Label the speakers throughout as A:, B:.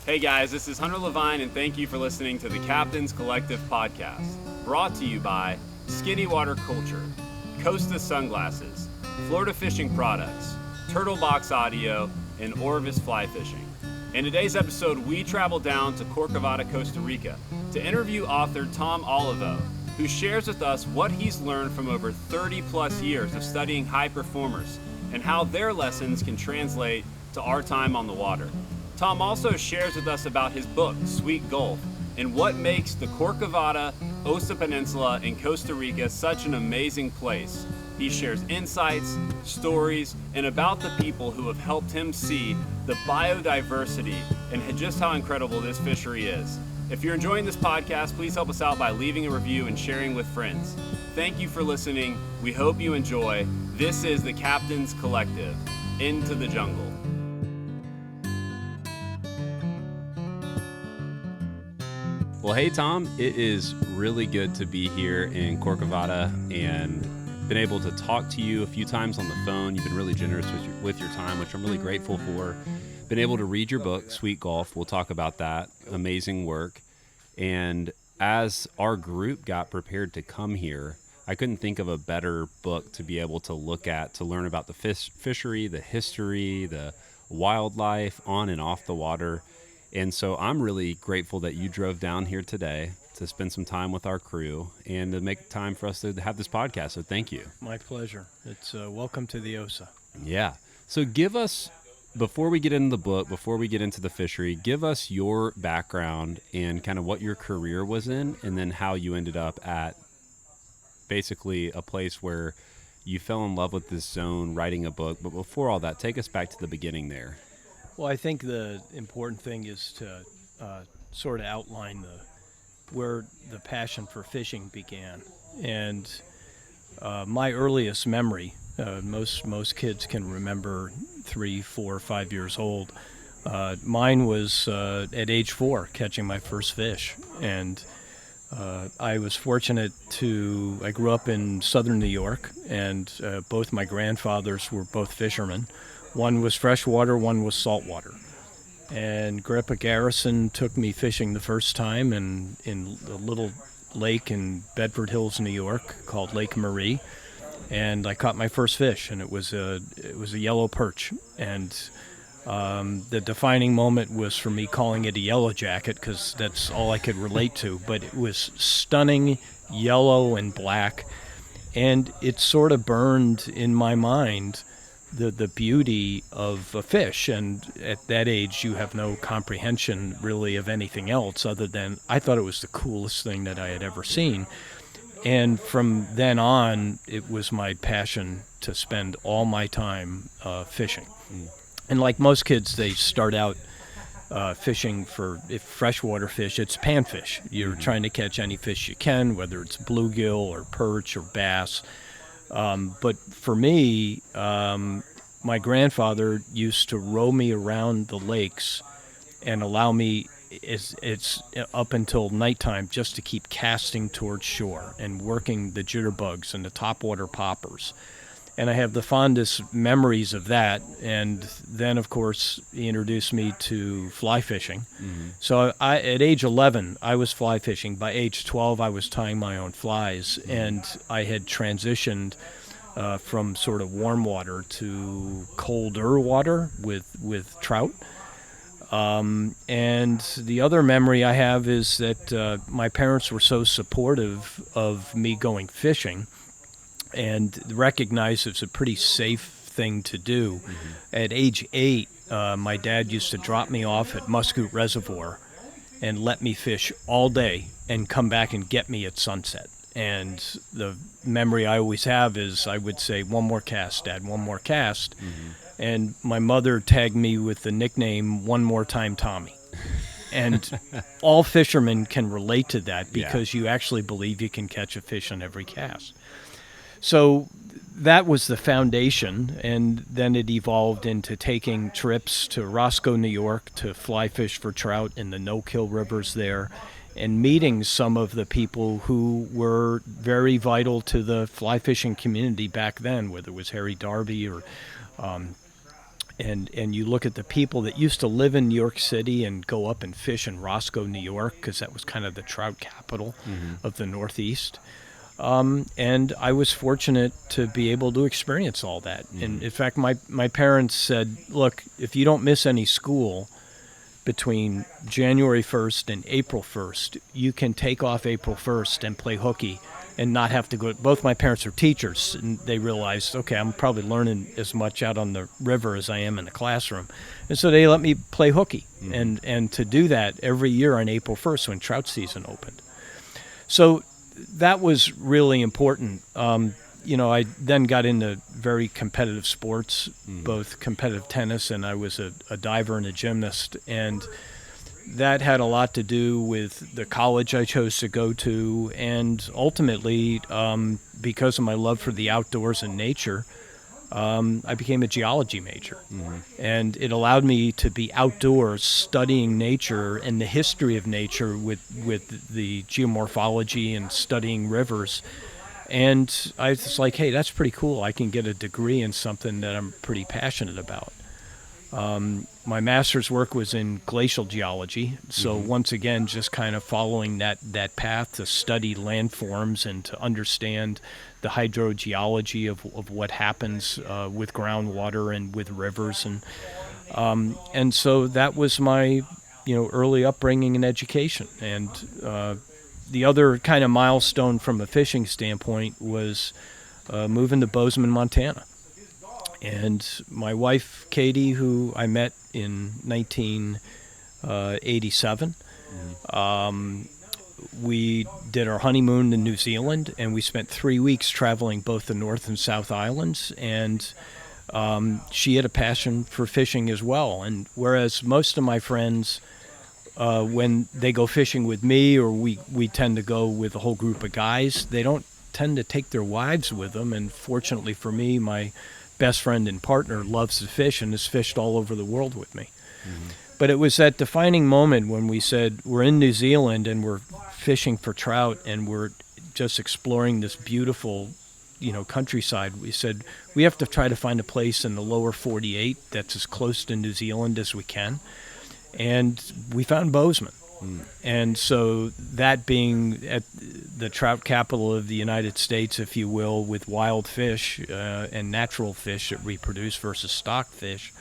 A: Hey guys, this is Hunter Levine, and thank you for listening to the Captain's Collective podcast, brought to you by Skinny Water Culture, Costa Sunglasses, Florida Fishing Products, Turtle Box Audio, and Orvis Fly Fishing. In today's episode, we travel down to Corcovado, Costa Rica, to interview author Tom Olivo, who shares with us what he's learned from over 30 plus years of studying high performers and how their lessons can translate to our time on the water. Tom also shares with us about his book, Sweet Gulf, and what makes the Corcovado, Osa Peninsula, and Costa Rica such an amazing place. He shares insights, stories, and about the people who have helped him see the biodiversity and just how incredible this fishery is. If you're enjoying this podcast, please help us out by leaving a review and sharing with friends. Thank you for listening. We hope you enjoy. This is the Captain's Collective, Into the Jungle. Well, hey, Tom, it is really good to be here in Corcovado and been able to talk to you a few times on the phone. You've been really generous with your time, which I'm really grateful for. Been able to read your book, Sweet Gulf. We'll talk about that. Amazing work. And as our group got prepared to come here, I couldn't think of a better book to be able to look at, to learn about the fishery, the history, the wildlife on and off the water. And so I'm really grateful that you drove down here today to spend some time with our crew and to make time for us to have this podcast. So thank you.
B: My pleasure. It's welcome to the OSA.
A: Yeah. So give us, before we get into the book, before we get into the fishery, give us your background and kind of what your career was in, and then how you ended up at basically a place where you fell in love with this zone, writing a book. But before all that, take us back to the beginning there.
B: Well, I think the important thing is to sort of outline where the passion for fishing began. And my earliest memory, most kids can remember 3, 4, 5 years old. Mine was at age 4, catching my first fish. And I was fortunate I grew up in southern New York, and both my grandfathers were both fishermen. One was freshwater, one was saltwater. And Grandpa Garrison took me fishing the first time in a little lake in Bedford Hills, New York, called Lake Marie. And I caught my first fish, and it was a yellow perch. And the defining moment was for me calling it a yellow jacket, because that's all I could relate to. But it was stunning, yellow and black. And it sort of burned in my mind the beauty of a fish. And at that age, you have no comprehension really of anything else other than I thought it was the coolest thing that I had ever seen. And from then on, it was my passion to spend all my time fishing. And like most kids, they start out fishing if freshwater fish, it's panfish. You're trying to catch any fish you can, whether it's bluegill or perch or bass. But for me, my grandfather used to row me around the lakes and allow me, it's up until nighttime, just to keep casting towards shore and working the jitterbugs and the topwater poppers. And I have the fondest memories of that. And then, of course, he introduced me to fly fishing. Mm-hmm. So at age 11, I was fly fishing. By age 12, I was tying my own flies. Mm-hmm. And I had transitioned from sort of warm water to colder water with trout. And the other memory I have is that my parents were so supportive of me going fishing and recognized it's a pretty safe thing to do. Mm-hmm. At age 8, my dad used to drop me off at Muscoot Reservoir and let me fish all day and come back and get me at sunset. And the memory I always have is I would say, "One more cast, Dad, one more cast." Mm-hmm. And my mother tagged me with the nickname, "One More Time Tommy." And all fishermen can relate to that, because you actually believe you can catch a fish on every cast. So that was the foundation, and then it evolved into taking trips to Roscoe, New York, to fly fish for trout in the no-kill rivers there, and meeting some of the people who were very vital to the fly fishing community back then, whether it was Harry Darby or and you look at the people that used to live in New York City and go up and fish in Roscoe, New York, because that was kind of the trout capital of the Northeast. And I was fortunate to be able to experience all that. And in fact, my parents said, look, if you don't miss any school between January 1st and April 1st, you can take off April 1st and play hooky and not have to go. Both my parents are teachers, and they realized, okay, I'm probably learning as much out on the river as I am in the classroom. And so they let me play hooky, and to do that every year on April 1st when trout season opened. So that was really important. I then got into very competitive sports, both competitive tennis, and I was a diver and a gymnast. And that had a lot to do with the college I chose to go to. And ultimately, because of my love for the outdoors and nature, I became a geology major. And it allowed me to be outdoors studying nature and the history of nature with the geomorphology and studying rivers. And I was like, hey, that's pretty cool. I can get a degree in something that I'm pretty passionate about. My master's work was in glacial geology, so once again, just kind of following that path to study landforms and to understand the hydrogeology of what happens with groundwater and with rivers, and so that was my early upbringing and education. And the other kind of milestone from a fishing standpoint was moving to Bozeman, Montana. And my wife, Katie, who I met in 1987, we did our honeymoon in New Zealand, and we spent 3 weeks traveling both the North and South Islands. And she had a passion for fishing as well. And whereas most of my friends, when they go fishing with me, or we tend to go with a whole group of guys, they don't tend to take their wives with them. And fortunately for me, my best friend and partner loves to fish and has fished all over the world with me. But it was that defining moment when we said, we're in New Zealand and we're fishing for trout and we're just exploring this beautiful, countryside. We said, we have to try to find a place in the lower 48 that's as close to New Zealand as we can. And we found Bozeman. And so that being at the trout capital of the United States, if you will, with wild fish and natural fish that reproduce versus stock fish,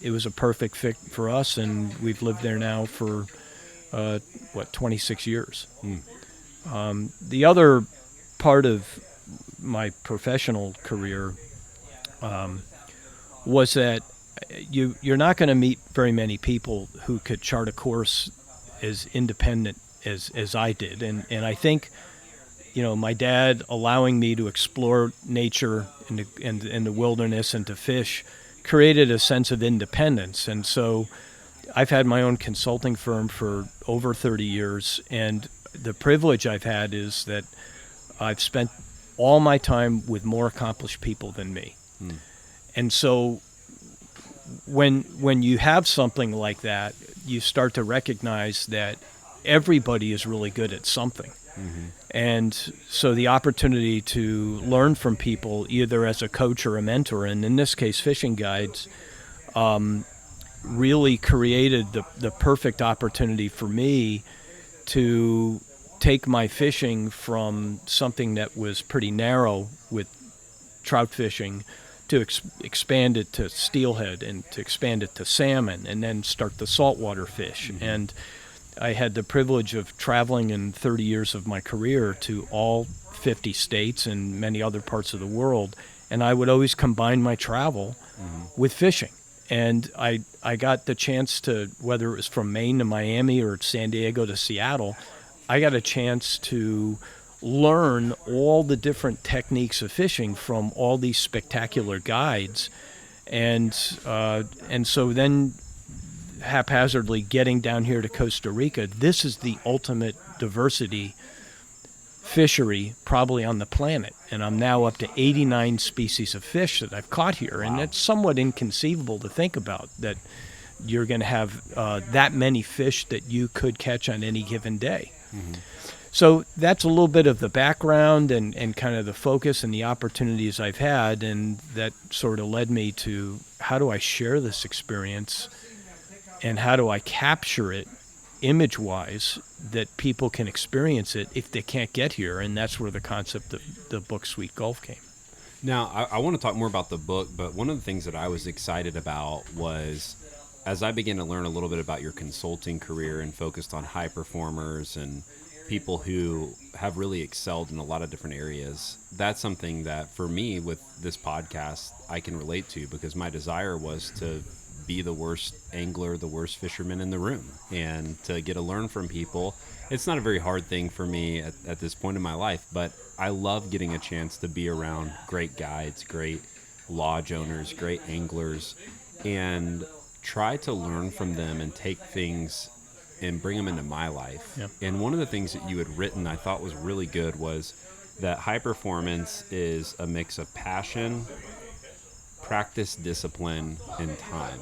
B: it was a perfect fit for us, and we've lived there now for, 26 years. The other part of my professional career was that you're not going to meet very many people who could chart a course as independent as I did. And I think, my dad allowing me to explore nature in the wilderness and to fish created a sense of independence. And so I've had my own consulting firm for over 30 years, and the privilege I've had is that I've spent all my time with more accomplished people than me. And so when you have something like that, you start to recognize that everybody is really good at something. And so the opportunity to learn from people, either as a coach or a mentor, and in this case fishing guides, really created the perfect opportunity for me to take my fishing from something that was pretty narrow with trout fishing to expand it to steelhead and to expand it to salmon, and then start the saltwater fish. And I had the privilege of traveling in 30 years of my career to all 50 states and many other parts of the world, and I would always combine my travel with fishing. And I got the chance to, whether it was from Maine to Miami or San Diego to Seattle, I got a chance to learn all the different techniques of fishing from all these spectacular guides. And so then haphazardly getting down here to Costa Rica, this is the ultimate diversity fishery probably on the planet. And I'm now up to 89 species of fish that I've caught here. Wow. And it's somewhat inconceivable to think about that you're going to have that many fish that you could catch on any given day. So that's a little bit of the background and kind of the focus and the opportunities I've had, and that sort of led me to how do I share this experience and how do I capture it image-wise that people can experience it if they can't get here, and that's where the concept of the book Sweet Gulf came.
C: Now, I want to talk more about the book, but one of the things that I was excited about was as I began to learn a little bit about your consulting career and focused on high performers and people who have really excelled in a lot of different areas, that's something that for me with this podcast I can relate to, because my desire was to be the worst angler, the worst fisherman in the room, and to get to learn from people. It's not a very hard thing for me at this point in my life, but I love getting a chance to be around great guides, great lodge owners, great anglers, and try to learn from them and take things and bring them into my life.
B: Yep.
C: And one of the things that you had written I thought was really good was that high performance is a mix of passion, practice, discipline, and time.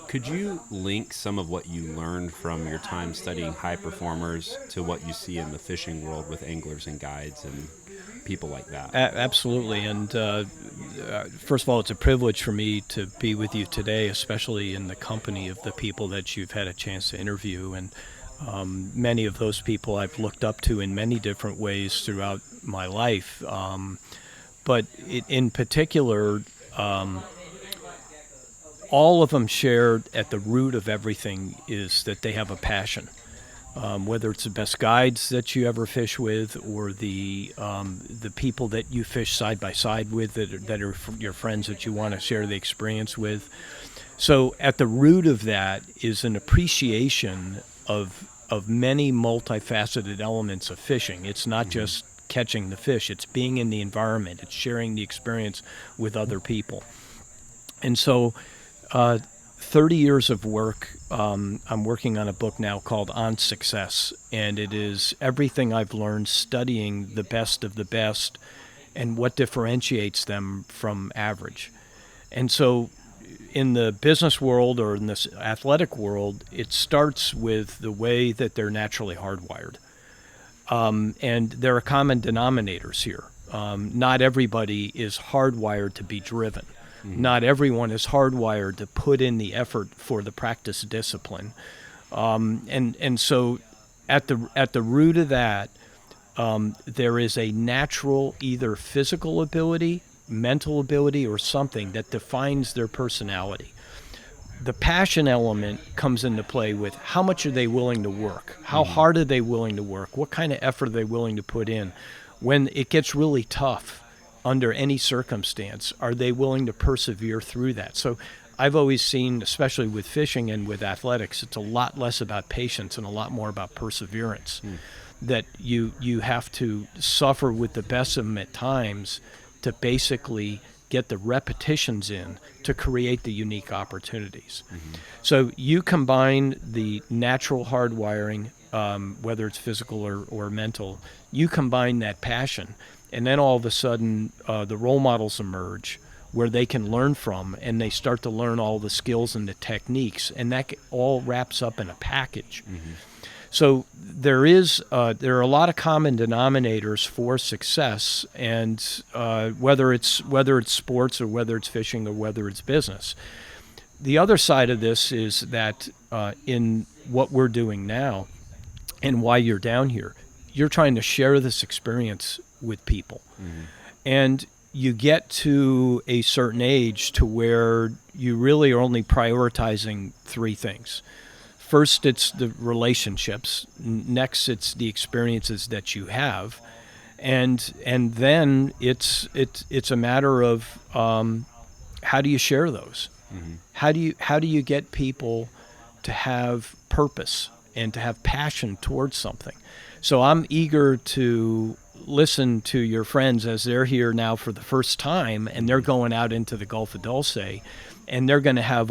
C: Could you link some of what you learned from your time studying high performers to what you see in the fishing world with anglers and guides and people like that?
B: Absolutely. And first of all, it's a privilege for me to be with you today, especially in the company of the people that you've had a chance to interview. And many of those people I've looked up to in many different ways throughout my life. But in particular, all of them shared at the root of everything is that they have a passion. Whether it's the best guides that you ever fish with, or the people that you fish side by side with that are your friends that you want to share the experience with. So at the root of that is an appreciation of many multifaceted elements of fishing. It's not just catching the fish, it's being in the environment, it's sharing the experience with other people. And so 30 years of work. I'm working on a book now called On Success, and it is everything I've learned studying the best of the best and what differentiates them from average. And so in the business world or in this athletic world, it starts with the way that they're naturally hardwired. And there are common denominators here. Not everybody is hardwired to be driven. Not everyone is hardwired to put in the effort for the practice discipline. And so at the root of that, there is a natural either physical ability, mental ability, or something that defines their personality. The passion element comes into play with how much are they willing to work? How hard are they willing to work? What kind of effort are they willing to put in? When it gets really tough, under any circumstance, are they willing to persevere through that? So I've always seen, especially with fishing and with athletics, it's a lot less about patience and a lot more about perseverance. That you have to suffer with the best of them at times to basically get the repetitions in to create the unique opportunities. So you combine the natural hardwiring, whether it's physical or mental, you combine that passion, and then all of a sudden the role models emerge where they can learn from, and they start to learn all the skills and the techniques, and that all wraps up in a package. So there are a lot of common denominators for success, and whether it's sports or whether it's fishing or whether it's business. The other side of this is that in what we're doing now and why you're down here, you're trying to share this experience with people. And you get to a certain age to where you really are only prioritizing three things. First, it's the relationships. Next, it's the experiences that you have, and then it's a matter of how do you share those? How do you get people to have purpose and to have passion towards something? So I'm eager to listen to your friends as they're here now for the first time, and they're going out into the Gulf of Dulce, and they're going to have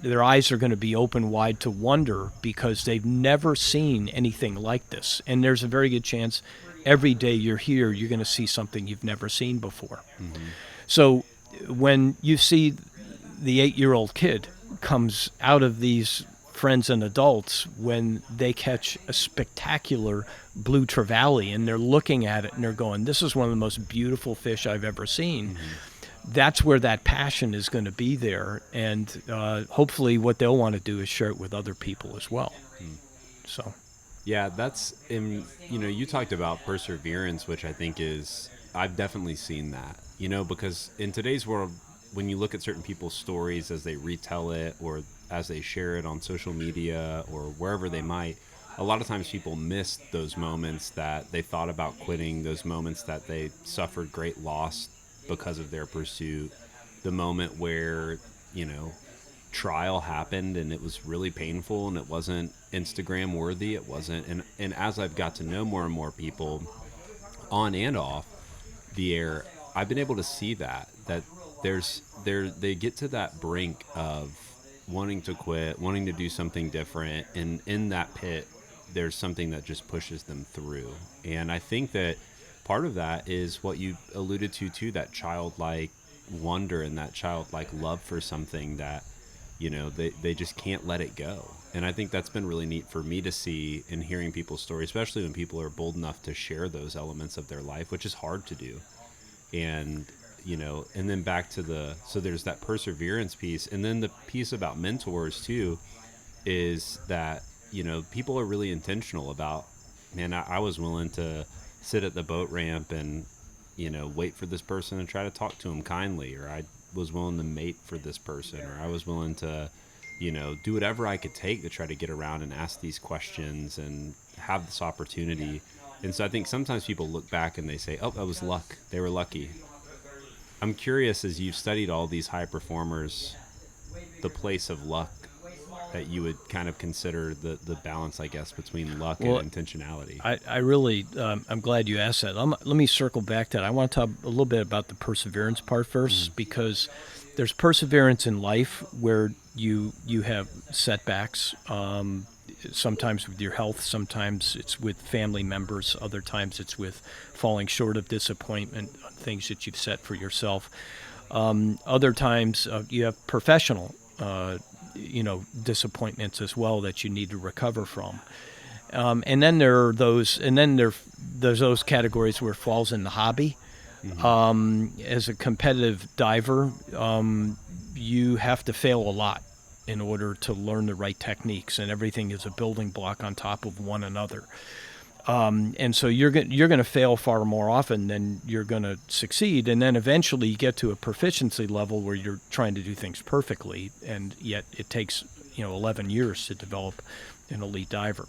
B: their eyes are going to be open wide to wonder because they've never seen anything like this. And there's a very good chance every day you're here, you're going to see something you've never seen before. So when you see the 8-year-old kid comes out of these friends and adults when they catch a spectacular blue trevally and they're looking at it and they're going, this is one of the most beautiful fish I've ever seen. That's where that passion is going to be there. And hopefully what they'll want to do is share it with other people as well. So.
C: Yeah, you talked about perseverance, which I think I've definitely seen that, because in today's world, when you look at certain people's stories as they retell it or as they share it on social media or wherever they might, a lot of times people miss those moments that they thought about quitting, those moments that they suffered great loss because of their pursuit, the moment where, trial happened and it was really painful and it wasn't Instagram worthy. It wasn't. And as I've got to know more and more people on and off the air, I've been able to see that they get to that brink of wanting to quit, wanting to do something different. And in that pit, there's something that just pushes them through. And I think that part of that is what you alluded to, that childlike wonder and that childlike love for something that, they just can't let it go. And I think that's been really neat for me to see in hearing people's stories, especially when people are bold enough to share those elements of their life, which is hard to do. And, and then back to so there's that perseverance piece. And then the piece about mentors too, is that, people are really intentional about, man, I was willing to sit at the boat ramp and, wait for this person and try to talk to him kindly, or I was willing to mate for this person, or I was willing to, do whatever I could take to try to get around and ask these questions and have this opportunity. And so I think sometimes people look back and they say, oh, that was luck. They were lucky. I'm curious, as you've studied all these high performers, the place of luck that you would kind of consider the balance, I guess, between luck and intentionality.
B: I really, I'm glad you asked that. Let me circle back to that. I want to talk a little bit about the perseverance part first, because there's perseverance in life where you have setbacks, sometimes with your health, sometimes it's with family members, other times it's with falling short of disappointment on things that you've set for yourself. Other times you have professional disappointments as well that you need to recover from. And then there's those categories where it falls in the hobby. As a competitive diver, you have to fail a lot in order to learn the right techniques, and everything is a building block on top of one another. And so you're going to fail far more often than you're going to succeed, and then eventually you get to a proficiency level where you're trying to do things perfectly, and yet it takes 11 years to develop an elite diver.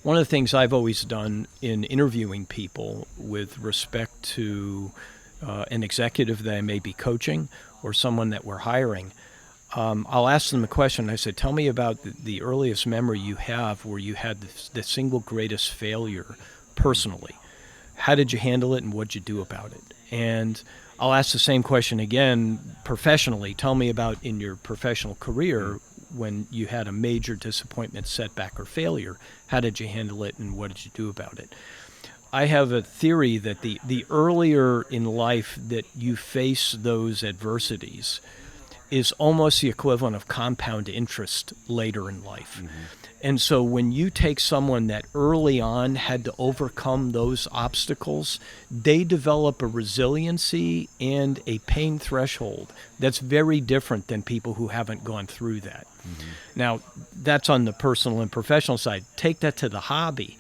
B: One of the things I've always done in interviewing people with respect to an executive that I may be coaching or someone that we're hiring, I'll ask them the question. I said, tell me about the earliest memory you have where you had the single greatest failure personally. How did you handle it and what did you do about it? And I'll ask the same question again professionally. Tell me about in your professional career when you had a major disappointment, setback, or failure. How did you handle it and what did you do about it? I have a theory that the earlier in life that you face those adversities is almost the equivalent of compound interest later in life. And so when you take someone that early on had to overcome those obstacles, they develop a resiliency and a pain threshold that's very different than people who haven't gone through that. Now, that's on the personal and professional side. Take that to the hobby.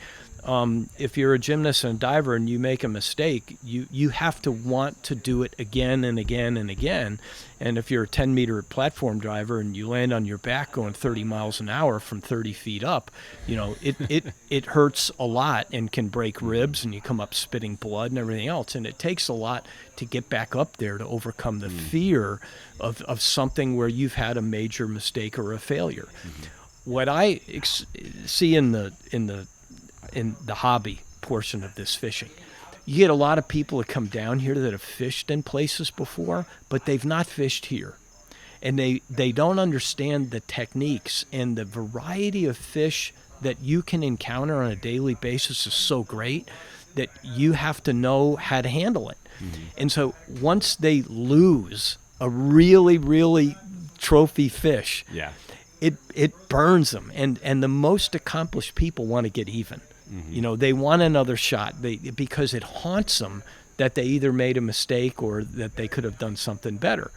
B: If you're a gymnast and a diver and you make a mistake, you have to want to do it again and again and again. And if you're a 10-meter platform diver and you land on your back going 30 miles an hour from 30 feet up, it hurts a lot and can break ribs, and you come up spitting blood and everything else. And it takes a lot to get back up there to overcome the fear of something where you've had a major mistake or a failure. What I see in the hobby portion of this fishing, you get a lot of people that come down here that have fished in places before, but they've not fished here. And they don't understand the techniques, and the variety of fish that you can encounter on a daily basis is so great that you have to know how to handle it. And so once they lose a really, really trophy fish, it burns them, and the most accomplished people want to get even. They want another shot because it haunts them that they either made a mistake or that they could have done something better.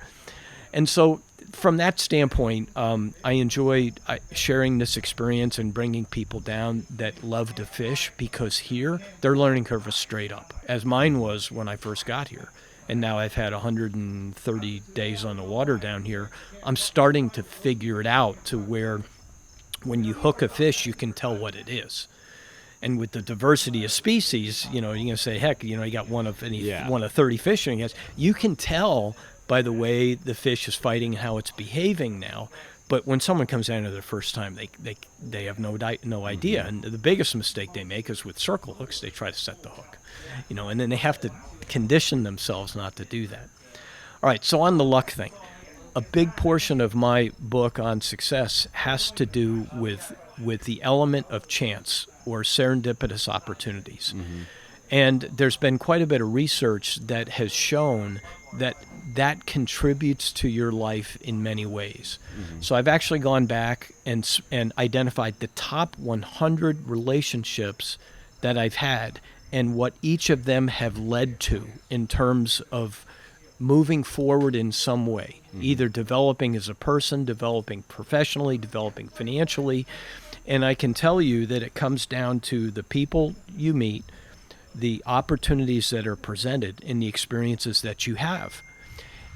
B: And so from that standpoint, I enjoy sharing this experience and bringing people down that love to fish, because here their learning curve is straight up, as mine was when I first got here. And now I've had 130 days on the water down here. I'm starting to figure it out to where when you hook a fish, you can tell what it is. And with the diversity of species, you're going to say, heck, you got one of 30 fish, and you can tell by the way the fish is fighting and how it's behaving now. But when someone comes down for the first time, they have no idea. And the biggest mistake they make is with circle hooks. They try to set the hook, and then they have to condition themselves not to do that. All right, so on the luck thing, a big portion of my book on success has to do with the element of chance or serendipitous opportunities. And there's been quite a bit of research that has shown that contributes to your life in many ways. So I've actually gone back and identified the top 100 relationships that I've had and what each of them have led to in terms of moving forward in some way, either developing as a person, developing professionally, developing financially. And I can tell you that it comes down to the people you meet, the opportunities that are presented, and the experiences that you have.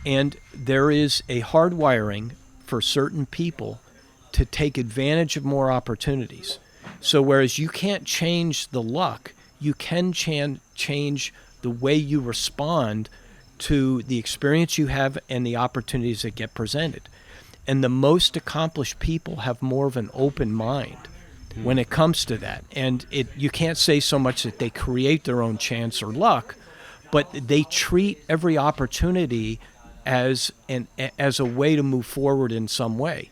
B: And there is a hardwiring for certain people to take advantage of more opportunities. So whereas you can't change the luck, you can change the way you respond to the experience you have and the opportunities that get presented. And the most accomplished people have more of an open mind when it comes to that. And you can't say so much that they create their own chance or luck, but they treat every opportunity as a way to move forward in some way.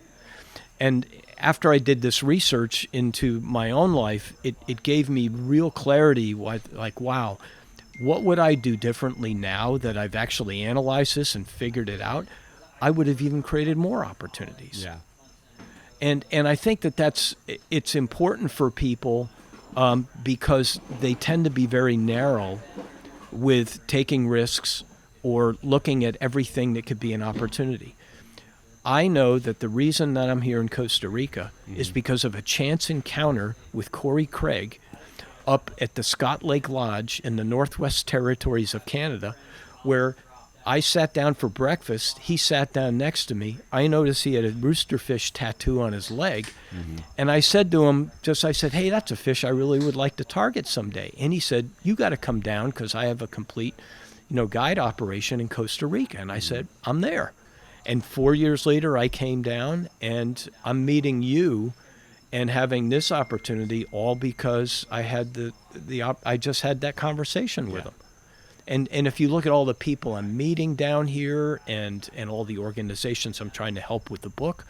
B: And after I did this research into my own life, it gave me real clarity, like, wow, what would I do differently now that I've actually analyzed this and figured it out? I would have even created more opportunities.
C: Yeah.
B: And I think it's important for people because they tend to be very narrow with taking risks or looking at everything that could be an opportunity. I know that the reason that I'm here in Costa Rica is because of a chance encounter with Corey Craig up at the Scott Lake Lodge in the Northwest Territories of Canada, where I sat down for breakfast. He sat down next to me. I noticed he had a roosterfish tattoo on his leg. And I said to him, I said, hey, that's a fish I really would like to target someday. And he said, you got to come down because I have a complete, guide operation in Costa Rica. And I said, I'm there. And 4 years later, I came down, and I'm meeting you and having this opportunity all because I had I just had that conversation with him. And if you look at all the people I'm meeting down here and all the organizations I'm trying to help with the book,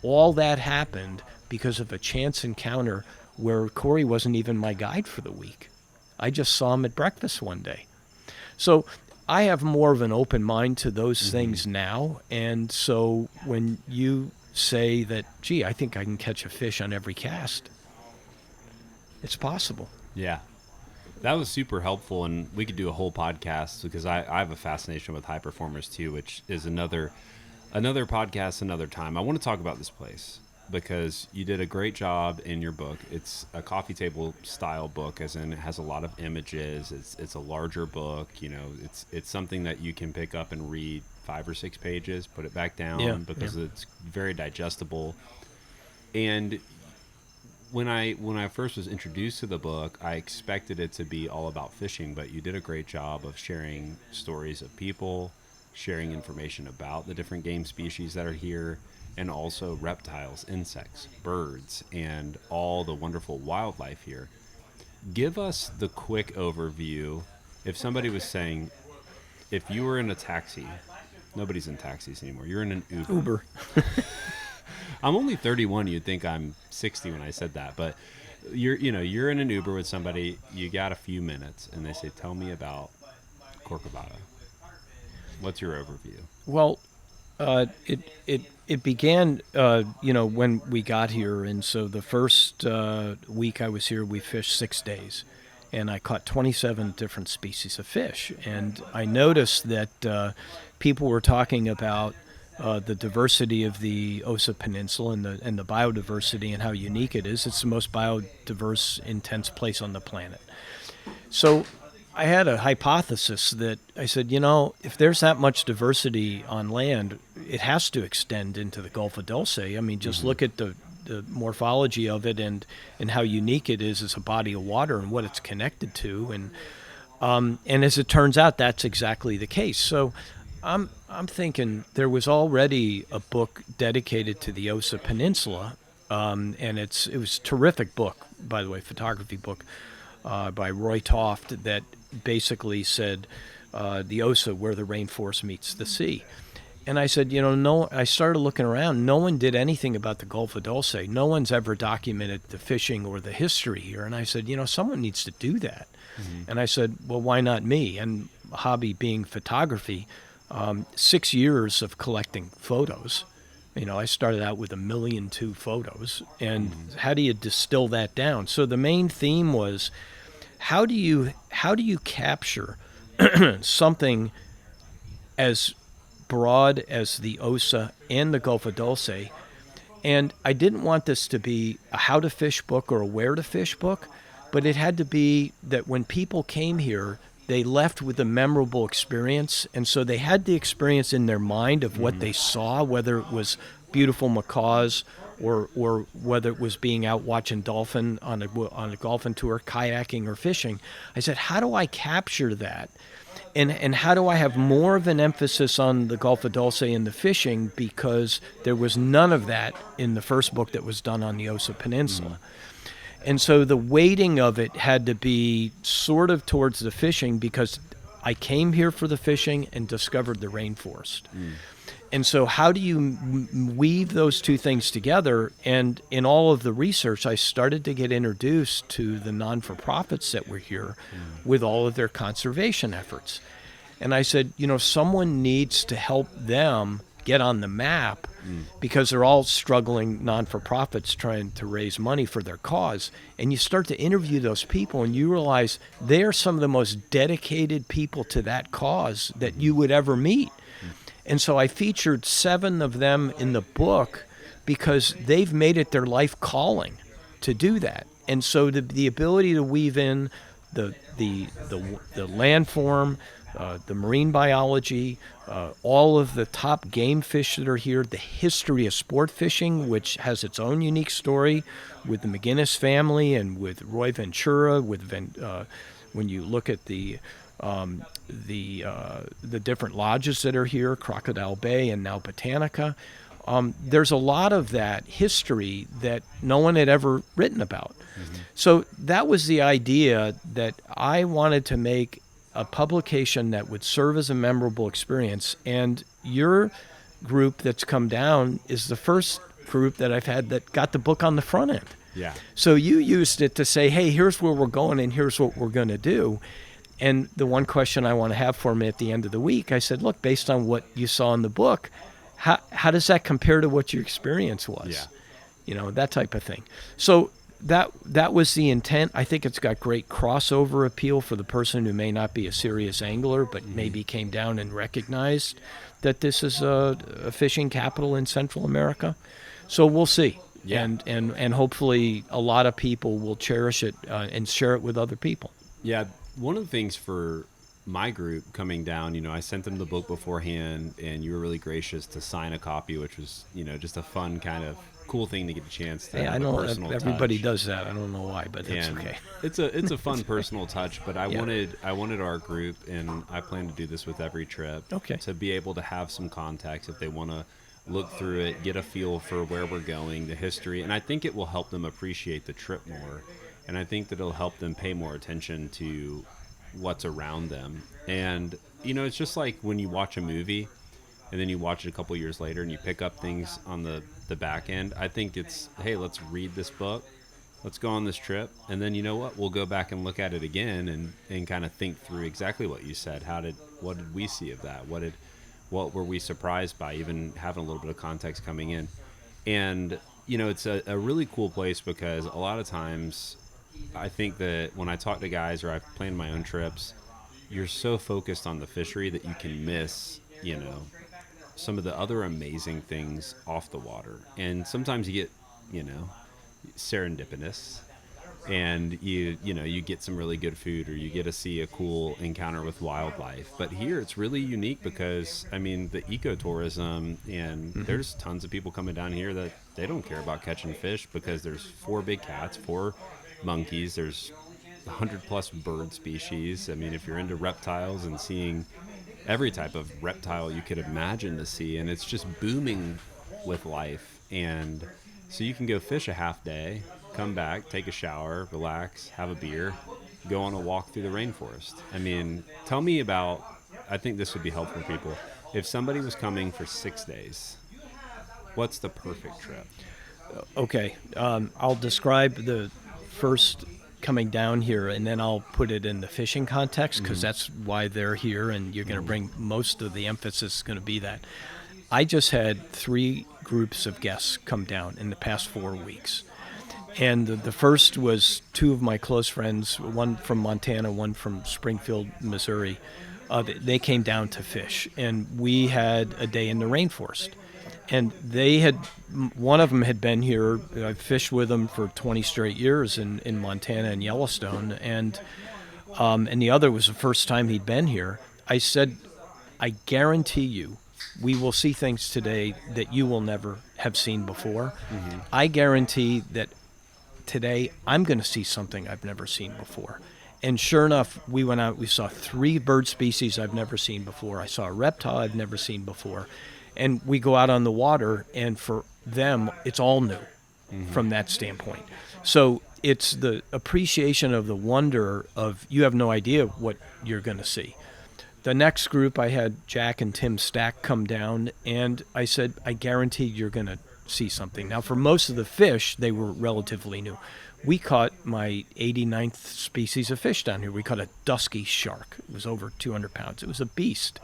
B: all that happened because of a chance encounter where Corey wasn't even my guide for the week. I just saw him at breakfast one day. So I have more of an open mind to those things now. And so when you say that, gee, I think I can catch a fish on every cast, it's possible.
C: Yeah. That was super helpful, and we could do a whole podcast because I have a fascination with high performers too, which is another podcast another time. I want to talk about this place because you did a great job in your book. It's a coffee table style book, as in it has a lot of images. It's a larger book. It's something that you can pick up and read 5 or 6 pages, put it back down because it's very digestible. And when I first was introduced to the book, I expected it to be all about fishing, but you did a great job of sharing stories of people, sharing information about the different game species that are here, and also reptiles, insects, birds, and all the wonderful wildlife here. Give us the quick overview. If somebody was saying, if you were in a taxi, nobody's in taxis anymore, you're in an Uber. I'm only 31. You'd think I'm 60 when I said that, but you're in an Uber with somebody. You got a few minutes, and they say, "Tell me about Corcovado." What's your overview?
B: Well, It began, when we got here, and so the first week I was here, we fished 6 days, and I caught 27 different species of fish. And I noticed that people were talking about the diversity of the Osa Peninsula and the biodiversity and how unique it is. It's the most biodiverse, intense place on the planet. So I had a hypothesis that I said, if there's that much diversity on land, it has to extend into the Gulf of Dulce. I mean, just look at the morphology of it and how unique it is as a body of water and what it's connected to. And as it turns out, that's exactly the case. So I'm thinking there was already a book dedicated to the Osa Peninsula, and it was a terrific book, by the way, photography book by Roy Toft that basically said the Osa, where the rainforest meets the sea. And I said, no. I started looking around. No one did anything about the Gulf of Dulce. No one's ever documented the fishing or the history here. And I said, someone needs to do that. And I said, well, why not me? And hobby being photography, 6 years of collecting photos. I started out with 1.2 million photos. And how do you distill that down? So the main theme was, how do you capture something as broad as the Osa and the Gulf of Dulce? And I didn't want this to be a how to fish book or a where to fish book, but it had to be that when people came here, they left with a memorable experience. And so they had the experience in their mind of what they saw, whether it was beautiful macaws or whether it was being out watching dolphin on a dolphin tour, kayaking or fishing. I said, how do I capture that? And how do I have more of an emphasis on the Gulf of Dulce and the fishing, because there was none of that in the first book that was done on the Osa Peninsula. And so the weighting of it had to be sort of towards the fishing, because I came here for the fishing and discovered the rainforest. And so how do you weave those two things together? And in all of the research, I started to get introduced to the non-for-profits that were here with all of their conservation efforts. And I said, someone needs to help them get on the map, because they're all struggling non-for-profits trying to raise money for their cause. And you start to interview those people and you realize they're some of the most dedicated people to that cause that you would ever meet. And so I featured 7 of them in the book because they've made it their life calling to do that. And so the ability to weave in the landform, the marine biology, all of the top game fish that are here, the history of sport fishing, which has its own unique story with the McGinnis family and with Roy Ventura, when you look at the different lodges that are here, Crocodile Bay and now Botanica. There's a lot of that history that no one had ever written about. So that was the idea, that I wanted to make a publication that would serve as a memorable experience. And your group that's come down is the first group that I've had that got the book on the front end.
C: Yeah.
B: So you used it to say, hey, here's where we're going and here's what we're going to do. And the one question I want to have for me at the end of the week, I said, look, based on what you saw in the book, how does that compare to what your experience was?
C: Yeah.
B: That type of thing. So that was the intent. I think it's got great crossover appeal for the person who may not be a serious angler, but maybe came down and recognized that this is a fishing capital in Central America. So we'll see.
C: Yeah.
B: And hopefully a lot of people will cherish it and share it with other people.
C: Yeah. One of the things for my group coming down, I sent them the book beforehand, and you were really gracious to sign a copy, which was, just a fun kind of cool thing to get a chance to have
B: I know
C: a personal
B: everybody
C: touch.
B: does that. I don't know why, but that's
C: And
B: okay.
C: it's a fun personal touch, but I wanted our group, and I plan to do this with every trip, to be able to have some context if they want to look through it, get a feel for where we're going, the history, and I think it will help them appreciate the trip more. And I think that it'll help them pay more attention to what's around them. And, it's just like when you watch a movie and then you watch it a couple years later and you pick up things on the back end. I think it's, hey, let's read this book. Let's go on this trip. And then, you know what? We'll go back and look at it again and kind of think through exactly what you said. What did we see of that? What what were we surprised by, even having a little bit of context coming in. And, it's a really cool place because a lot of times I think that when I talk to guys or I've planned my own trips, you're so focused on the fishery that you can miss, some of the other amazing things off the water. And sometimes you get, serendipitous, and you get some really good food, or you get to see a cool encounter with wildlife. But here it's really unique because the ecotourism, and there's tons of people coming down here that they don't care about catching fish because there's 4 big cats, 4 monkeys, there's 100+ bird species. If you're into reptiles and seeing every type of reptile you could imagine to see, and it's just booming with life. And so you can go fish a half day, come back, take a shower, relax, have a beer, go on a walk through the rainforest. Tell me about, I think this would be helpful for people. If somebody was coming for 6 days, what's the perfect trip?
B: Okay, I'll describe the first coming down here, and then I'll put it in the fishing context, because that's why they're here, and you're going to bring most of the emphasis is going to be that. I just had 3 groups of guests come down in the past 4 weeks. And the first was 2 of my close friends, one from Montana, one from Springfield, Missouri. They came down to fish, and we had a day in the rainforest. And one of them had been here. I've fished with them for 20 straight years in Montana and Yellowstone, and the other was the first time he'd been here. I said, I guarantee you, we will see things today that you will never have seen before. Mm-hmm. I guarantee that today I'm going to see something I've never seen before. And sure enough, we went out, we saw 3 bird species I've never seen before. I saw a reptile I've never seen before. And we go out on the water, and for them, it's all new from that standpoint. So it's the appreciation of the wonder of, you have no idea what you're going to see. The next group, I had Jack and Tim Stack come down, and I said, I guarantee you're going to see something. Now, for most of the fish, they were relatively new. We caught my 89th species of fish down here. We caught a dusky shark. It was over 200 pounds. It was a beast.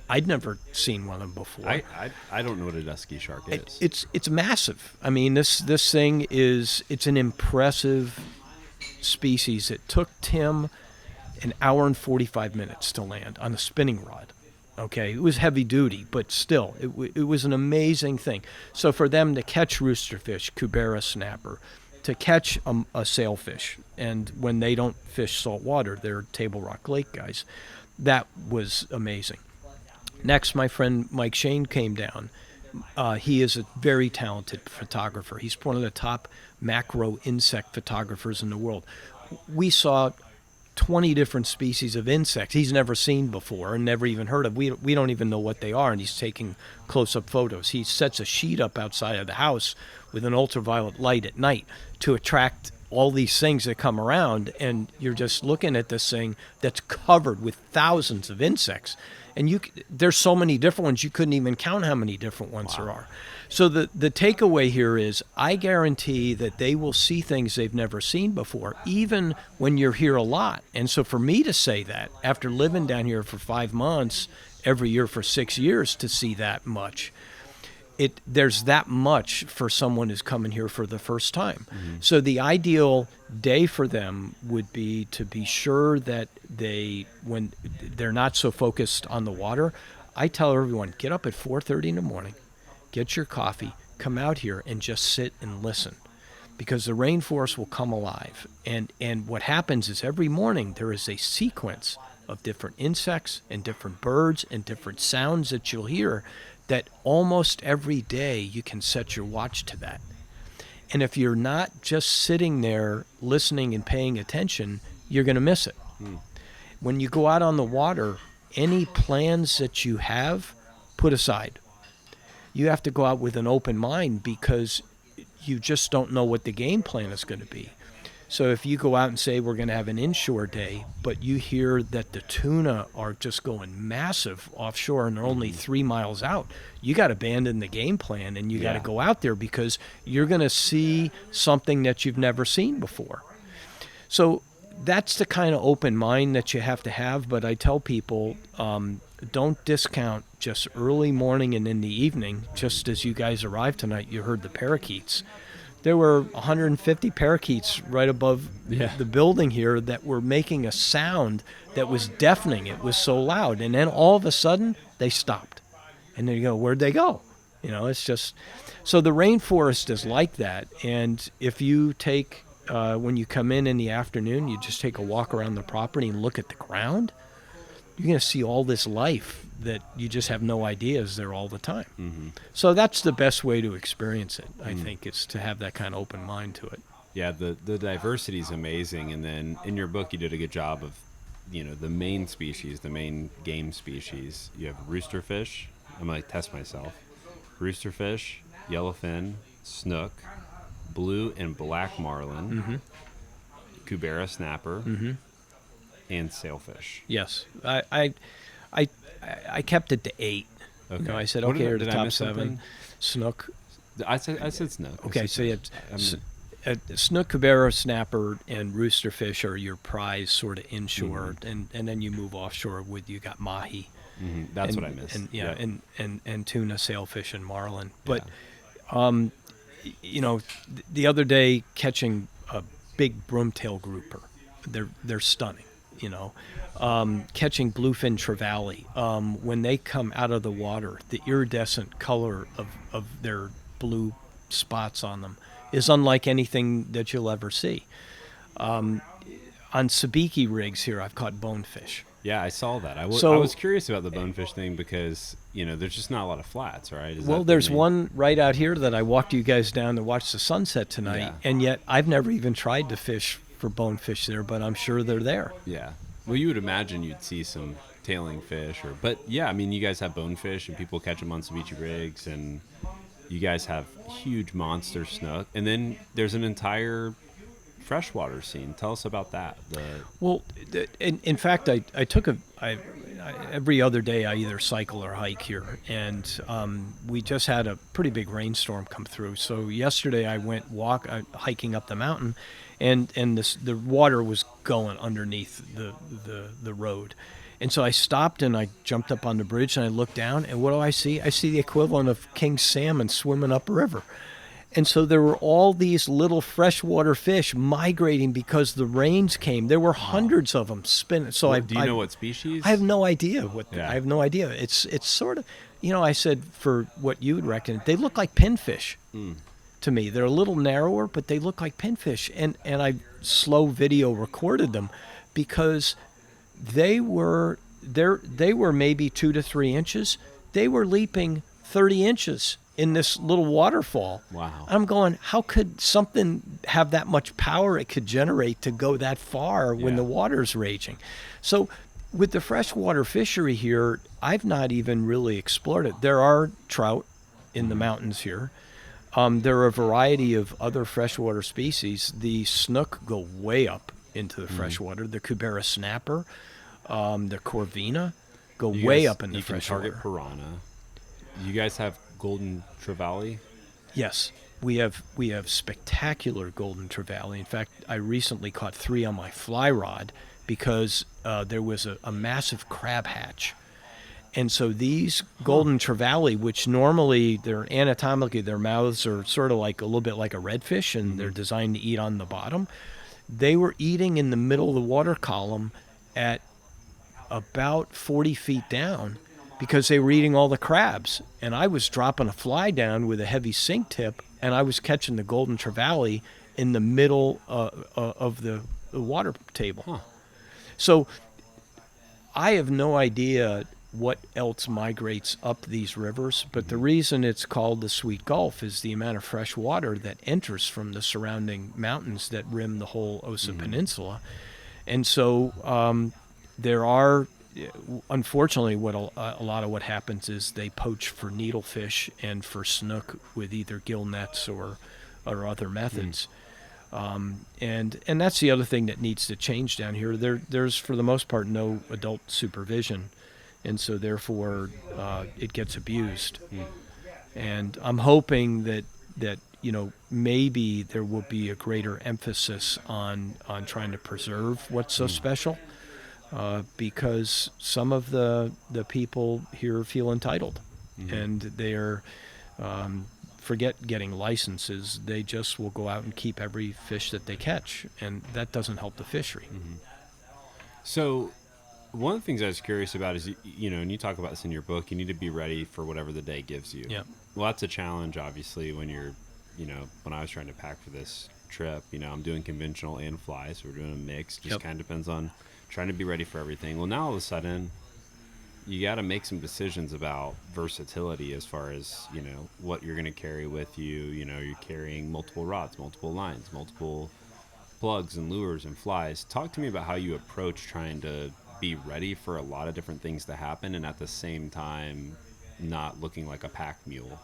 B: I'd never seen one of them before.
C: I don't know what a dusky shark is.
B: It's massive. This thing it's an impressive species. It took Tim an hour and 45 minutes to land on a spinning rod. Okay, it was heavy duty, but still, it was an amazing thing. So for them to catch roosterfish, cubera snapper, to catch a sailfish, and when they don't fish salt water, they're Table Rock Lake guys, that was amazing. Next, my friend Mike Shane came down. He is a very talented photographer. He's one of the top macro insect photographers in the world. We saw 20 different species of insects he's never seen before and never even heard of. We don't even know what they are, and he's taking close-up photos. He sets a sheet up outside of the house with an ultraviolet light at night to attract all these things that come around, and you're just looking at this thing that's covered with thousands of insects. And there's so many different ones, you couldn't even count how many different ones there are. So the takeaway here is, I guarantee that they will see things they've never seen before, even when you're here a lot. And so for me to say that, after living down here for 5 months, every year for 6 years, to see that much, there's that much for someone who's coming here for the first time. Mm-hmm. So the ideal day for them would be to be sure that when they're not so focused on the water, I tell everyone, get up at 4:30 in the morning, get your coffee, come out here and just sit and listen, because the rainforest will come alive. And what happens is, every morning there is a sequence of different insects and different birds and different sounds that you'll hear, that almost every day you can set your watch to that. And if you're not just sitting there listening and paying attention, you're going to miss it. When you go out on the water, any plans that you have, put aside. You have to go out with an open mind, because you just don't know what the game plan is going to be. So if you go out and say, we're going to have an inshore day, but you hear that the tuna are just going massive offshore and they're only 3 miles out, you got to abandon the game plan, and you got to go out there, because you're going to see something that you've never seen before. So that's the kind of open mind that you have to have. But I tell people, don't discount just early morning and in the evening. Just as you guys arrived tonight, you heard the parakeets. There were 150 parakeets right above the building here that were making a sound that was deafening. It was so loud. And then all of a sudden, they stopped. And then you go, where'd they go? It's just... So the rainforest is like that. And if you take, when you come in the afternoon, you just take a walk around the property and look at the ground, you're going to see all this life that you just have no idea is there all the time. Mm-hmm. So that's the best way to experience it, I think, is to have that kind of open mind to it.
C: Yeah, the diversity is amazing. And then in your book, you did a good job of, the main species, the main game species. You have roosterfish. I'm going to test myself. Roosterfish, yellowfin, snook, blue and black marlin, Kubera snapper, and sailfish.
B: Yes. I kept it to 8.
C: Okay.
B: I said,
C: What
B: okay, here are
C: did
B: the
C: I
B: top
C: miss
B: 7.
C: something?
B: Snook.
C: I said snook.
B: Okay, so you have snook, kubera, snapper, and roosterfish are your prize sort of inshore, and then you move offshore with, you got mahi.
C: Mm-hmm. That's what I missed.
B: And tuna, sailfish, and marlin. But, the other day catching a big broomtail grouper, they're stunning. Catching bluefin trevally, when they come out of the water, the iridescent color of their blue spots on them is unlike anything that you'll ever see. On sabiki rigs here, I've caught bonefish.
C: Yeah, I saw that. I was curious about the bonefish thing because, there's just not a lot of flats, right?
B: There's one right out here that I walked you guys down to watch the sunset tonight, and yet I've never even tried to fish for bonefish there, but I'm sure they're there.
C: Yeah. Well, you would imagine you'd see some tailing fish, but you guys have bonefish, and people catch them on ceviche rigs, and you guys have huge monster snook, and then there's an entire freshwater scene. Tell us about that.
B: In fact, I took every other day I either cycle or hike here, and we just had a pretty big rainstorm come through. So yesterday I went hiking up the mountain, and the water was going underneath the road. And so I stopped and I jumped up on the bridge and I looked down, and what do I see? I see the equivalent of king salmon swimming upriver. And so there were all these little freshwater fish migrating because the rains came. There were hundreds of them spinning. So
C: do you know what species?
B: I have no idea I have no idea. It's sort of, I said, for what you would reckon, they look like pinfish to me. They're a little narrower, but they look like pinfish. And I slow video recorded them because they were maybe 2 to 3 inches. They were leaping 30 inches in this little waterfall.
C: Wow.
B: I'm going, how could something have that much power it could generate to go that far when the water's raging? So with the freshwater fishery here, I've not even really explored it. There are trout in the mountains here. There are a variety of other freshwater species. The snook go way up into the freshwater. The Kubera snapper, the corvina go way up in the freshwater.
C: You can target piranha. You guys have golden trevally?
B: Yes, we have spectacular golden trevally. In fact, I recently caught 3 on my fly rod because there was a massive crab hatch. And so these golden trevally, which normally they're anatomically, their mouths are sort of like a little bit like a redfish, and they're designed to eat on the bottom. They were eating in the middle of the water column at about 40 feet down, because they were eating all the crabs. And I was dropping a fly down with a heavy sink tip, and I was catching the golden trevally in the middle of the water table.
C: Huh.
B: So I have no idea what else migrates up these rivers, but the reason it's called the Sweet Gulf is the amount of fresh water that enters from the surrounding mountains that rim the whole Osa Peninsula. And so there are, unfortunately, a lot of what happens is they poach for needlefish and for snook with either gill nets or other methods. And that's the other thing that needs to change down here. There's for the most part no adult supervision, and so therefore it gets abused. And I'm hoping that maybe there will be a greater emphasis on trying to preserve what's so special. because some of the people here feel entitled, and they're forget getting licenses. They just will go out and keep every fish that they catch, and that doesn't help the fishery.
C: So one of the things I was curious about is, and you talk about this in your book, you need to be ready for whatever the day gives you.
B: Yeah.
C: Well, that's a challenge, obviously, when you're, when I was trying to pack for this trip, I'm doing conventional and fly, so we're doing a mix. Just kind of depends on trying to be ready for everything. Well, now all of a sudden, you got to make some decisions about versatility as far as, what you're going to carry with you. You're carrying multiple rods, multiple lines, multiple plugs and lures and flies. Talk to me about how you approach trying to be ready for a lot of different things to happen and at the same time not looking like a pack mule.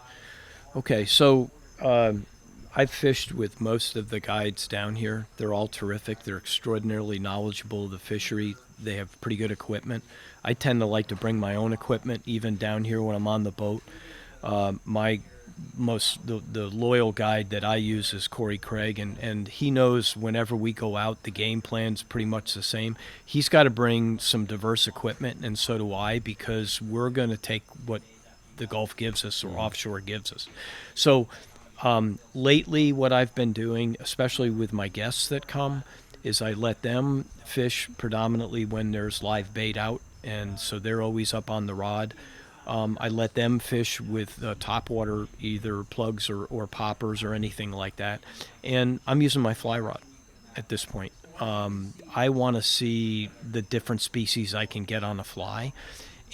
B: Okay, so I've fished with most of the guides down here. They're all terrific. They're extraordinarily knowledgeable of the fishery. They have pretty good equipment. I tend to like to bring my own equipment even down here when I'm on the boat. The loyal guide that I use is Corey Craig, and he knows whenever we go out, the game plan's pretty much the same. He's got to bring some diverse equipment, and so do I, because we're going to take what the Gulf gives us or offshore gives us. So lately what I've been doing, especially with my guests that come, is I let them fish predominantly when there's live bait out, and so they're always up on the rod. I let them fish with topwater, either plugs or poppers or anything like that. And I'm using my fly rod at this point. I want to see the different species I can get on a fly.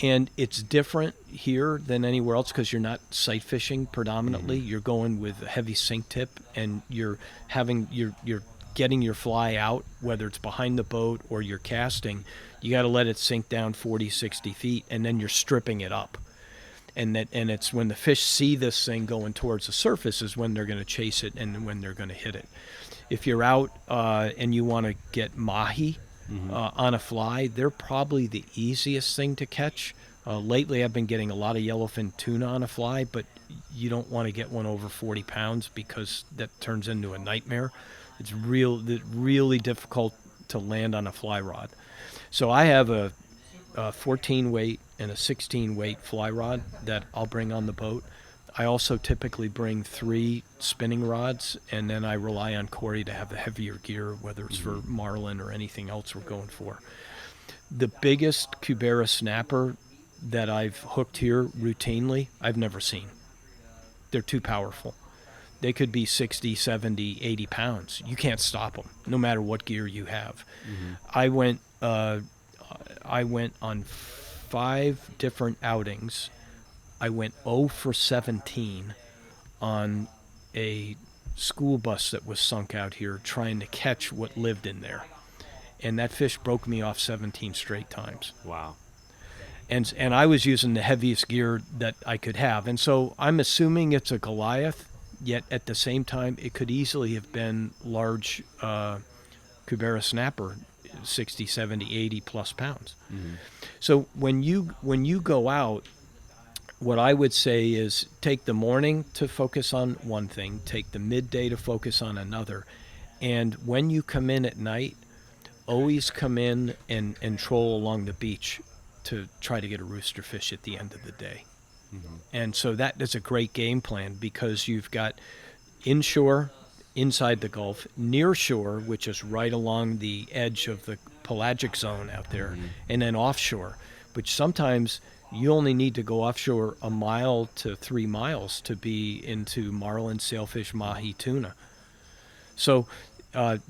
B: And it's different here than anywhere else because you're not sight fishing predominantly. You're going with a heavy sink tip, and you're getting your fly out, whether it's behind the boat or you're casting. You got to let it sink down 40, 60 feet, and then you're stripping it up. And it's when the fish see this thing going towards the surface is when they're going to chase it and when they're going to hit it. If you're out and you want to get mahi on a fly, they're probably the easiest thing to catch. Lately, I've been getting a lot of yellowfin tuna on a fly, but you don't want to get one over 40 pounds because that turns into a nightmare. It's really difficult to land on a fly rod. So I have a 14 weight and a 16 weight fly rod that I'll bring on the boat. I also typically bring 3 spinning rods, and then I rely on Corey to have the heavier gear, whether it's for marlin or anything else we're going for. The biggest Cubera snapper that I've hooked here routinely, I've never seen. They're too powerful. They could be 60, 70, 80 pounds. You can't stop them, no matter what gear you have. I went on 5 different outings. I went 0 for 17 on a school bus that was sunk out here trying to catch what lived in there. And that fish broke me off 17 straight times.
C: Wow.
B: And I was using the heaviest gear that I could have. And so I'm assuming it's a Goliath, yet at the same time, it could easily have been large Cubera snapper, 60, 70, 80 plus pounds. So when you go out, what I would say is take the morning to focus on one thing, take the midday to focus on another. And when you come in at night, always come in and troll along the beach to try to get a rooster fish at the end of the day. And so that is a great game plan because you've got inshore, inside the Gulf, near shore, which is right along the edge of the pelagic zone out there, and then offshore, which sometimes you only need to go offshore 1 mile to 3 miles to be into marlin, sailfish, mahi, tuna. So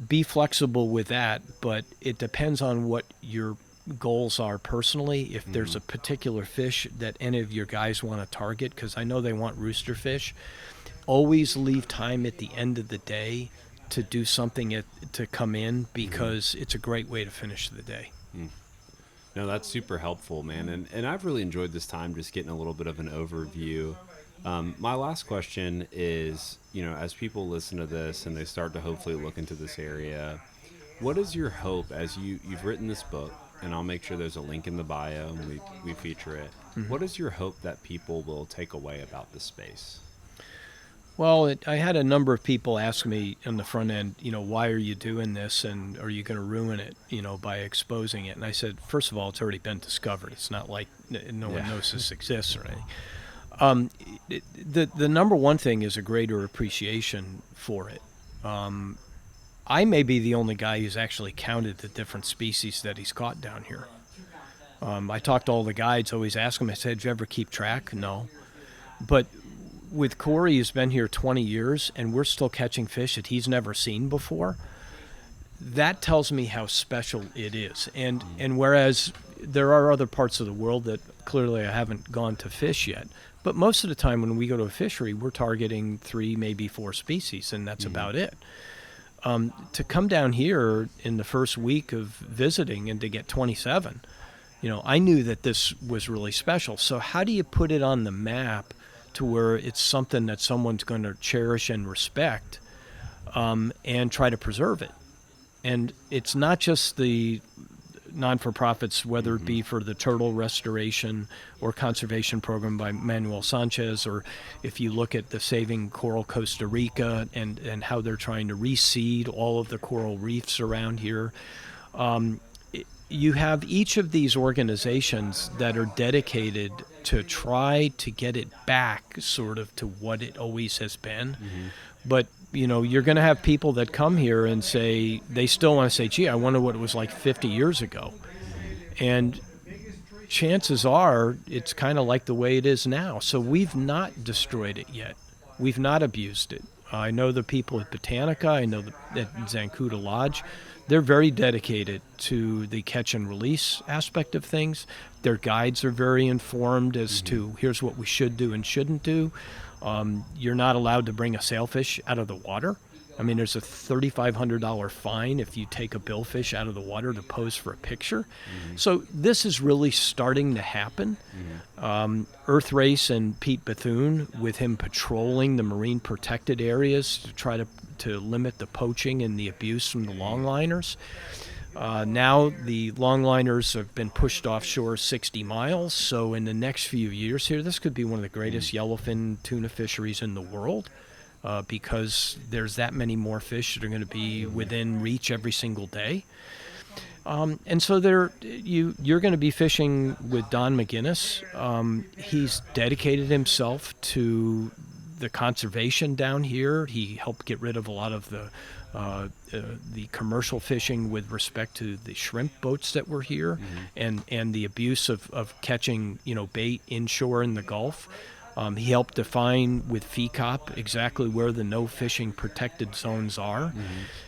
B: be flexible with that, but it depends on what your goals are personally. If there's a particular fish that any of your guys want to target, because I know they want rooster fish, always leave time at the end of the day to do something to come in, because it's a great way to finish the day.
C: No, that's super helpful, man. And I've really enjoyed this time just getting a little bit of an overview. My last question is, as people listen to this and they start to hopefully look into this area, what is your hope as you've written this book, and I'll make sure there's a link in the bio and we feature it. What is your hope that people will take away about this space?
B: Well, I had a number of people ask me on the front end, why are you doing this, and are you going to ruin it, by exposing it? And I said, first of all, it's already been discovered. It's not like no one knows this exists or anything. The number one thing is a greater appreciation for it. I may be the only guy who's actually counted the different species that he's caught down here. I talked to all the guides, always ask them, I said, did you ever keep track? No. But with Corey, who's been here 20 years, and we're still catching fish that he's never seen before, that tells me how special it is. And whereas there are other parts of the world that clearly I haven't gone to fish yet, but most of the time when we go to a fishery, we're targeting 3, maybe 4 species, and that's about it. To come down here in the first week of visiting and to get 27, I knew that this was really special. So how do you put it on the map to where it's something that someone's going to cherish and respect, and try to preserve it? And it's not just the non-for-profits, whether it be for the turtle restoration or conservation program by Manuel Sanchez, or if you look at the Saving Coral Costa Rica and how they're trying to reseed all of the coral reefs around here. You have each of these organizations that are dedicated to try to get it back sort of to what it always has been. But, you're going to have people that come here and say, they still want to say, gee, I wonder what it was like 50 years ago. And chances are it's kind of like the way it is now. So we've not destroyed it yet. We've not abused it. I know the people at Botanica, I know at Zancuda Lodge, they're very dedicated to the catch and release aspect of things. Their guides are very informed as to here's what we should do and shouldn't do. You're not allowed to bring a sailfish out of the water. I mean, there's a $3,500 fine if you take a billfish out of the water to pose for a picture. So this is really starting to happen. Earth Race and Pete Bethune, with him patrolling the marine protected areas to try to limit the poaching and the abuse from the longliners. Now the longliners have been pushed offshore 60 miles, so in the next few years here, this could be one of the greatest yellowfin tuna fisheries in the world, because there's that many more fish that are going to be within reach every single day. And so you're going to be fishing with Don McGinnis. He's dedicated himself to the conservation down here. He helped get rid of a lot of the commercial fishing with respect to the shrimp boats that were here, and the abuse of catching bait inshore in the Gulf. He helped define with FECOP exactly where the no fishing protected zones are.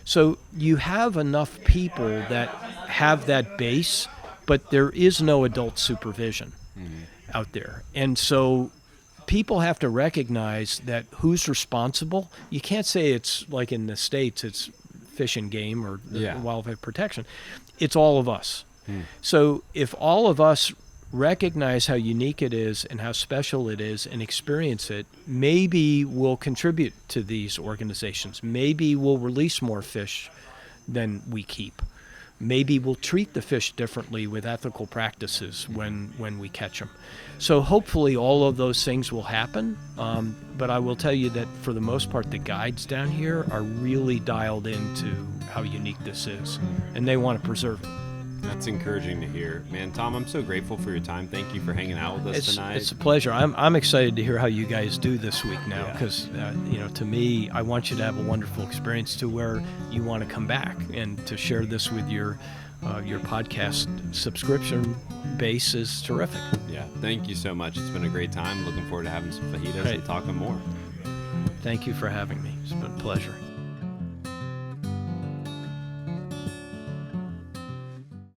B: So you have enough people that have that base, but there is no adult supervision out there. And so people have to recognize that who's responsible. You can't say it's like in the States, it's Fish and Game or wildlife protection. It's all of us. So if all of us recognize how unique it is and how special it is and experience it, maybe we'll contribute to these organizations. Maybe we'll release more fish than we keep. Maybe we'll treat the fish differently with ethical practices when we catch them. So hopefully all of those things will happen. But I will tell you that for the most part, the guides down here are really dialed into how unique this is, and they want to preserve it.
C: That's encouraging to hear. Man, Tom, I'm so grateful for your time. Thank you for hanging out with us tonight.
B: It's a pleasure. I'm excited to hear how you guys do this week now, because to me, I want you to have a wonderful experience to where you want to come back and to share this with your podcast subscription base is terrific.
C: Yeah, thank you so much. It's been a great time. Looking forward to having some fajitas and talking more.
B: Thank you for having me. It's been a pleasure.